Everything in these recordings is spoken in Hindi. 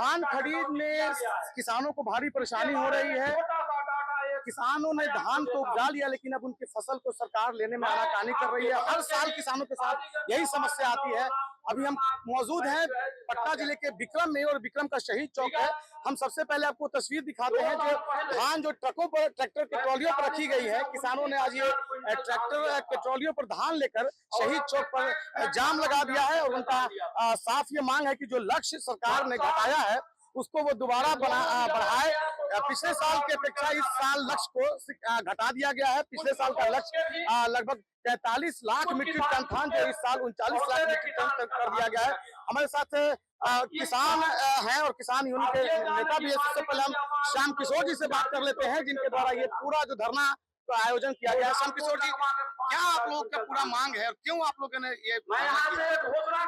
धान खरीद में किसानों को भारी परेशानी हो रही है। किसानों ने धान तो उपजा लिया, लेकिन अब उनकी फसल को सरकार लेने में आनाकानी कर रही है। हर साल किसानों के साथ यही समस्या आती है। अभी हम मौजूद हैं पटना जिले के विक्रम में, और विक्रम का शहीद चौक है। हम सबसे पहले आपको तस्वीर दिखाते हैं जो धान जो ट्रकों पर, ट्रैक्टर के ट्रॉलियों पर रखी गई है। किसानों ने आज ये ट्रैक्टर के ट्रॉलियों पर धान लेकर शहीद चौक पर जाम लगा दिया है, और उनका साफ ये मांग है कि जो लक्ष्य सरकार ने घटाया है उसको वो दोबारा बढ़ाए। पिछले साल की अपेक्षा इस साल लक्ष्य को घटा दिया गया है। पिछले साल का लक्ष्य लगभग 43 लाख मीट्रिक टन था, जो इस साल 39 लाख मीट्रिक टन तक कर दिया गया है। हमारे साथ किसान हैं और किसान यूनियन के नेता भी है। सबसे पहले हम श्याम किशोर जी से बात कर लेते हैं, जिनके द्वारा ये पूरा जो धरना का आयोजन किया गया है। श्याम किशोर जी, क्या आप लोगों का पूरा मांग है और क्यों आप लोगों ने ये?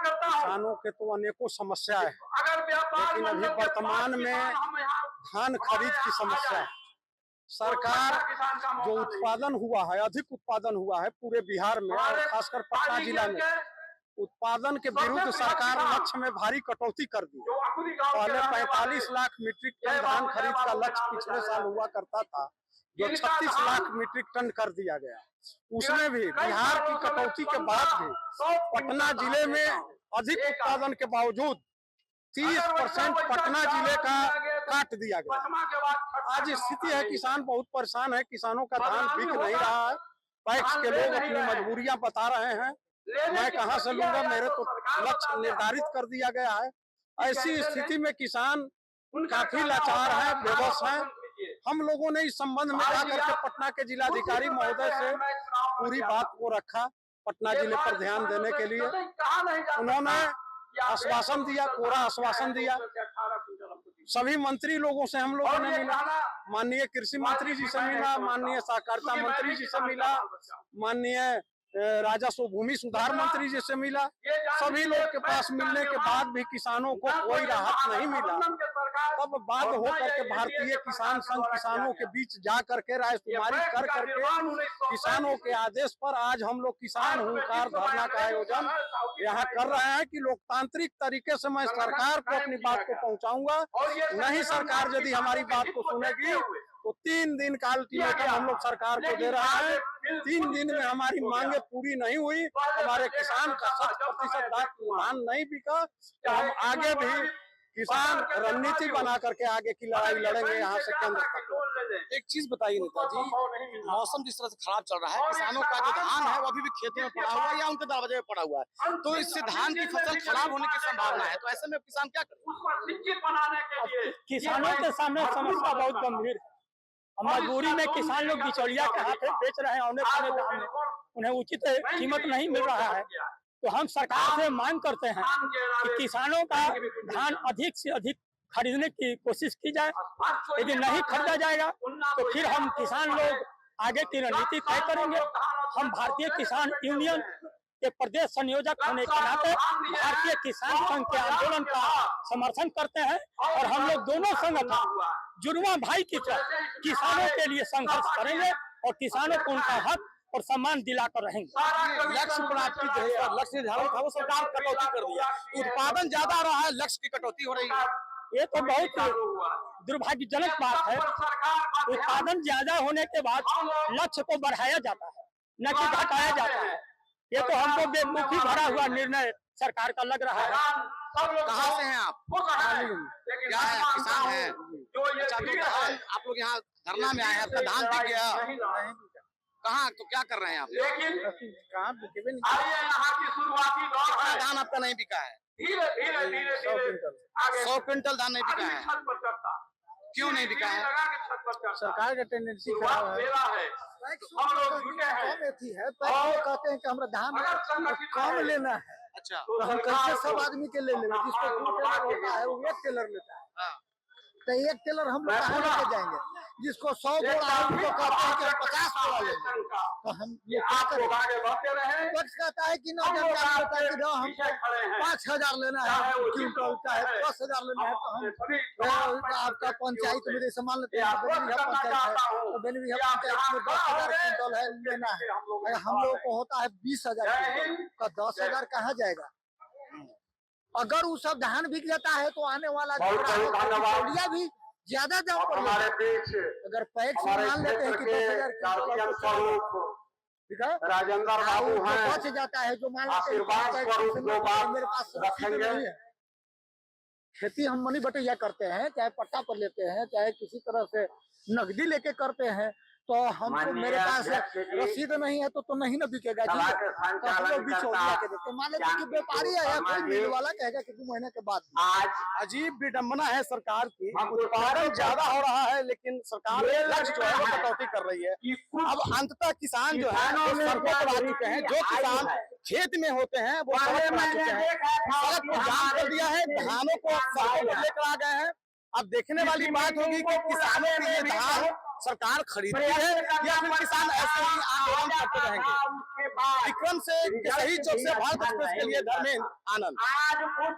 किसानों के तो अनेकों समस्या है, लेकिन अभी वर्तमान में धान खरीद की समस्या है। सरकार जो उत्पादन हुआ है, अधिक उत्पादन हुआ है पूरे बिहार में और खासकर पटना जिला में, उत्पादन के विरुद्ध सरकार लक्ष्य में भारी कटौती कर दी। पहले 45 लाख मीट्रिक टन धान खरीद का लक्ष्य पिछले साल हुआ करता था, जो 36 लाख मीट्रिक टन कर दिया गया। उसमें भी बिहार की कटौती के बाद भी पटना जिले में अधिक उत्पादन के बावजूद 30% पटना जिले का काट दिया गया। आज स्थिति है, किसान बहुत परेशान है। किसानों का धान बिक नहीं रहा है। पैक्स के लोग अपनी मजबूरियां बता रहे हैं, मैं कहां से लूंगा, मेरे तो लक्ष्य निर्धारित कर दिया गया है। ऐसी स्थिति में किसान काफी लाचार है, बेबस है। हम लोगों ने इस संबंध में जाकर के पटना के जिलाधिकारी महोदय से पूरी बात को रखा, पटना जिले पर ध्यान देने के लिए। उन्होंने आश्वासन दिया, कोरा आश्वासन दिया। सभी मंत्री लोगों से हम लोगों ने मिला, माननीय कृषि मंत्री जी से मिला, माननीय सहकारिता मंत्री जी से मिला, माननीय राजस्व भूमि सुधार मंत्री जी से मिला। सभी लोग के पास मिलने के बाद भी किसानों को कोई राहत नहीं मिला। तब बात होकर के भारतीय किसान संघ किसानों के बीच जा करके रायशुमारी कर करके किसानों के आदेश पर आज हम लोग किसान हुंकार धरना का आयोजन यहाँ कर रहे हैं कि लोकतांत्रिक तरीके से मैं सरकार को अपनी बात को पहुँचाऊंगा। नहीं सरकार यदि हमारी बात को सुनेगी तो 3 दिन का अल्टीमेटम हम लोग सरकार को दे रहा है। 3 दिन में हमारी मांगे पूरी नहीं हुई, हमारे किसान का 100% धान नहीं बिका, तो हम आगे भी किसान रणनीति बना करके आगे की लड़ाई लड़ेंगे यहाँ से केंद्र तक। एक चीज बताइए नेताजी, मौसम जिस तरह से खराब चल रहा है, किसानों का जो धान है वो अभी भी खेतों में पड़ा हुआ है या उनके दरवाजे में पड़ा हुआ है, तो इससे धान की फसल खराब होने की संभावना है। तो ऐसे में किसान क्या करें? किसानों के सामने समस्या बहुत गंभीर है। मजबूरी में किसान लोग बिचौलिया के हाथ बेच रहे हैं, उन्हें उचित कीमत नहीं मिल रहा है। तो हम सरकार से मांग करते हैं कि किसानों का धान अधिक से अधिक खरीदने की कोशिश की जाए। यदि नहीं खरीदा जाएगा तो फिर हम किसान लोग आगे की रणनीति तय करेंगे। हम भारतीय किसान यूनियन के प्रदेश संयोजक होने के नाते भारतीय किसान संघ के आंदोलन का समर्थन करते हैं, और हम लोग दोनों संगठन जुड़वा भाई की तरह किसानों के लिए संघर्ष करेंगे और किसानों को उनका हक और सम्मान दिलाकर रहेंगे। लक्ष्य प्राप्ति जो है, लक्ष्य निर्धारण था वो सरकार कटौती कर दिया, उत्पादन ज्यादा रहा है, लक्ष्य की कटौती हो रही है। ये तो बहुत दुर्भाग्यजनक बात है। उत्पादन ज्यादा होने के बाद लक्ष्य को बढ़ाया जाता है, न कि घटाया जाता है। ये तो हमको बेवकूफी भरा हुआ निर्णय सरकार का लग रहा है। कहाँ से हैं आप? क्या है, किसान हैं? अच्छा, तो आप लोग यहाँ धरना में आए हैं, आपका धान बिक गया? कहाँ, तो क्या कर रहे हैं आप? कहाँ बिके नहीं? कितना धान आपका नहीं बिका है? 100 क्विंटल धान नहीं बिका है। क्यों नहीं बिका है? सरकार का टेंडेंसी खराब है। हम लोग जुटे हैं, कहते हैं कि हमारा धान कम लेना है। अच्छा, तो हम कैसे सब आदमी के ले लेंगे? जिसको 2 टेलर होता है वो 1 टेलर लेता है, तो 1 टेलर हम लोग कहाँ लेके जाएंगे? जिसको 100 बोरा है उनको कहते हैं कि 50 बोरा लेंगे, तो हम ये क्या करें? पक्ष कहता है कि ना, हम 5000 लेना है क्विंटल, चाहे 10,000 लेना है। तो हम आपका पंचायत में जैसे मान लेते हैं पंचायत है, तो पंचायत में 10,000 क्विंटल है लेना है, अगर हम लोग को होता है 20,000 का 10,000 कहाँ जाएगा? अगर वो सब धान बिक जाता है तो आने वाला बहुत बहुत धन्यवाद। तौलिया भी ज्यादा दाम और पर हमारे लेते हैं। बीच अगर पैक से हमारे मान लेते हैं क्षेत्र कि के 10,000 गार्जियन स्वरूप ठीक है, राजेंद्र बाबू जो हैं, बच जाता है जो मान लेते हैं कि आशीर्वाद पैक स्वरूप से दो बात मेरे पास रसीद रखेंगे। नहीं है। खेती हम मनी बटैया करते हैं, चाहे पट्टा पर लेते हैं, चाहे किसी तरह से नकदी लेके करते हैं, तो हमको मेरे पास रसीद नहीं है तो नहीं ना बिकेगा जी। सभा के तो हम संचालन लोग बिचौलिया के देते हैं। मान लेते हैं कि व्यापारी है या कोई मिल वाला कहेगा कि 2 महीने के बाद आज अजीब विडंबना है सरकार की। हम उत्पादन ज्यादा हो रहा है लेकिन सरकार लक्ष्य जो है वो कटौती कर रही है। अब अंततः किसान जो है वो सड़कों पर आ चुके हैं। जो किसान खेत में होते हैं वो सड़क पर आ चुके हैं, सड़क को जाम कर दिया है, धानों को सड़कों पर लेकर आ गए हैं। अब देखने वाली बात होगी कि किसानों के लिए धान सरकार खरीदती है या फिर किसान ऐसे ही आंदोलन करते रहेंगे। विक्रम से सही चौक से भारत एक्सप्रेस के लिए धर्मेंद्र आनंद। आज कुछ